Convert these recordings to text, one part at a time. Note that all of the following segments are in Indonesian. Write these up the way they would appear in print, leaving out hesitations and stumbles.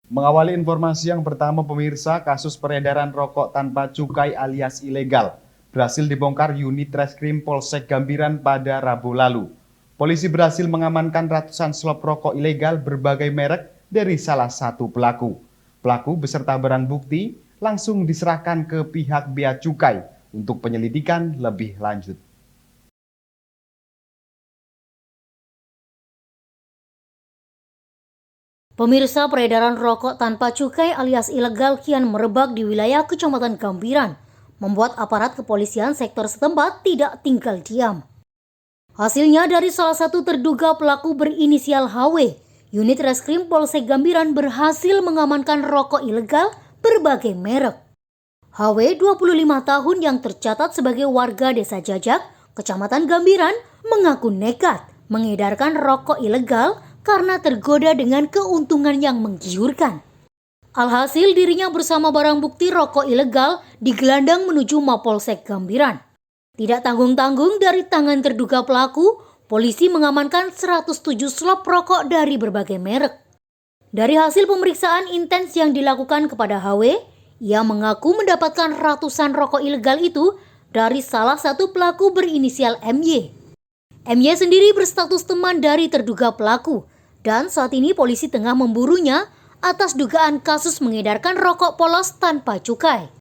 Mengawali informasi yang pertama pemirsa, kasus peredaran rokok tanpa cukai alias ilegal berhasil dibongkar unit Reskrim Polsek Gambiran pada Rabu lalu. Polisi berhasil mengamankan ratusan slop rokok ilegal berbagai merek dari salah satu pelaku. Pelaku beserta barang bukti langsung diserahkan ke pihak Bea Cukai untuk penyelidikan lebih lanjut. Pemirsa, peredaran rokok tanpa cukai alias ilegal kian merebak di wilayah Kecamatan Gambiran, membuat aparat kepolisian sektor setempat tidak tinggal diam. Hasilnya dari salah satu terduga pelaku berinisial HW, unit Reskrim Polsek Gambiran berhasil mengamankan rokok ilegal berbagai merek. HW 25 tahun yang tercatat sebagai warga Desa Jajak, Kecamatan Gambiran, mengaku nekat mengedarkan rokok ilegal karena tergoda dengan keuntungan yang menggiurkan. Alhasil dirinya bersama barang bukti rokok ilegal digelandang menuju Mapolsek Gambiran. Tidak tanggung-tanggung dari tangan terduga pelaku, polisi mengamankan 107 slop rokok dari berbagai merek. Dari hasil pemeriksaan intens yang dilakukan kepada HW, ia mengaku mendapatkan ratusan rokok ilegal itu dari salah satu pelaku berinisial MY. MY sendiri berstatus teman dari terduga pelaku, dan saat ini polisi tengah memburunya atas dugaan kasus mengedarkan rokok polos tanpa cukai.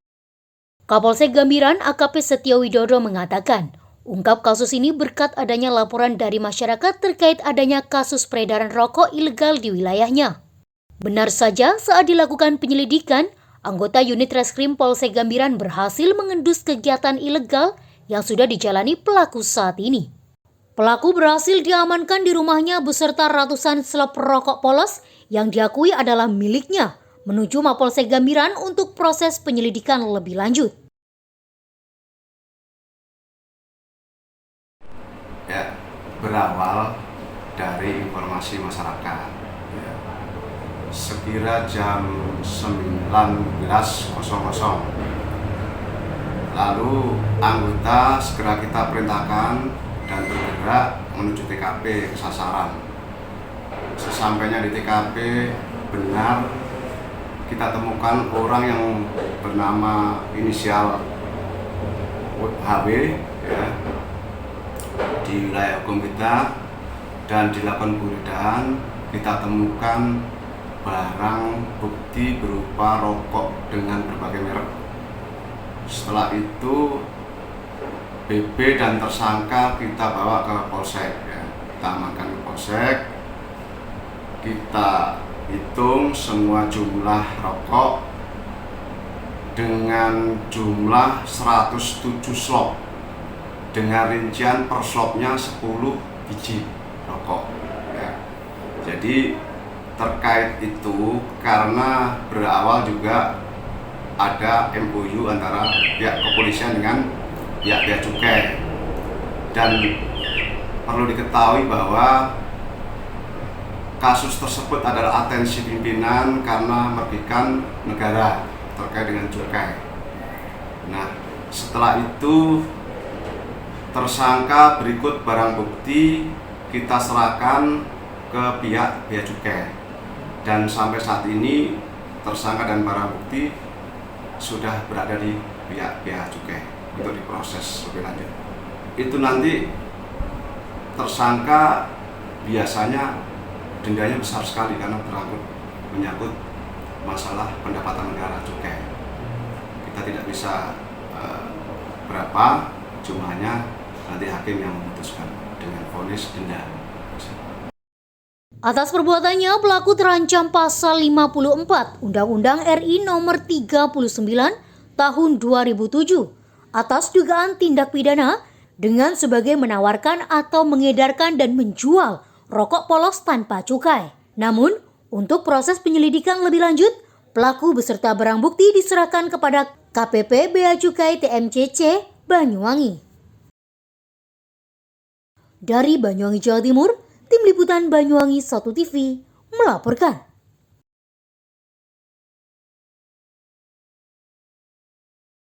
Kapolsek Gambiran AKP Setio Widodo mengatakan, ungkap kasus ini berkat adanya laporan dari masyarakat terkait adanya kasus peredaran rokok ilegal di wilayahnya. Benar saja, saat dilakukan penyelidikan, anggota unit Reskrim Polsek Gambiran berhasil mengendus kegiatan ilegal yang sudah dijalani pelaku saat ini. Pelaku berhasil diamankan di rumahnya beserta ratusan slop rokok polos yang diakui adalah miliknya menuju Mapolsek Gambiran untuk proses penyelidikan lebih lanjut. Ya, berawal dari informasi masyarakat. Ya, sekira jam 19.00. Lalu anggota segera kita perintahkan dan bergerak menuju TKP sasaran. Sesampainya di TKP, benar kita temukan orang yang bernama inisial HW ya, di wilayah hukum kita, dan dilakukan penggeledahan kita temukan barang bukti berupa rokok dengan berbagai merek. Setelah itu BB dan tersangka kita bawa ke Polsek ya. Kita amankan ke Polsek. Kita hitung semua jumlah rokok dengan jumlah 107 slop dengan rincian per slopnya 10 biji rokok ya. Jadi terkait itu, karena berawal juga ada MOU antara pihak kepolisian dengan pihak Bea Cukai, dan perlu diketahui bahwa kasus tersebut adalah atensi pimpinan karena merugikan negara terkait dengan cukai. Nah, setelah itu tersangka berikut barang bukti kita serahkan ke pihak Bea Cukai, dan sampai saat ini tersangka dan barang bukti sudah berada di pihak Bea Cukai untuk diproses lebih lanjut. Itu nanti tersangka biasanya dendanya besar sekali karena menyangkut masalah pendapatan negara cukai. Kita tidak bisa berapa jumlahnya, nanti hakim yang memutuskan dengan vonis denda. Atas perbuatannya, pelaku terancam pasal 54 Undang-Undang RI nomor 39 tahun 2007 atas dugaan tindak pidana dengan sebagai menawarkan atau mengedarkan dan menjual rokok polos tanpa cukai. Namun, untuk proses penyelidikan lebih lanjut, pelaku beserta barang bukti diserahkan kepada KPP Bea Cukai TMCC Banyuwangi. Dari Banyuwangi, Jawa Timur, Tim Liputan Banyuwangi 1 TV melaporkan.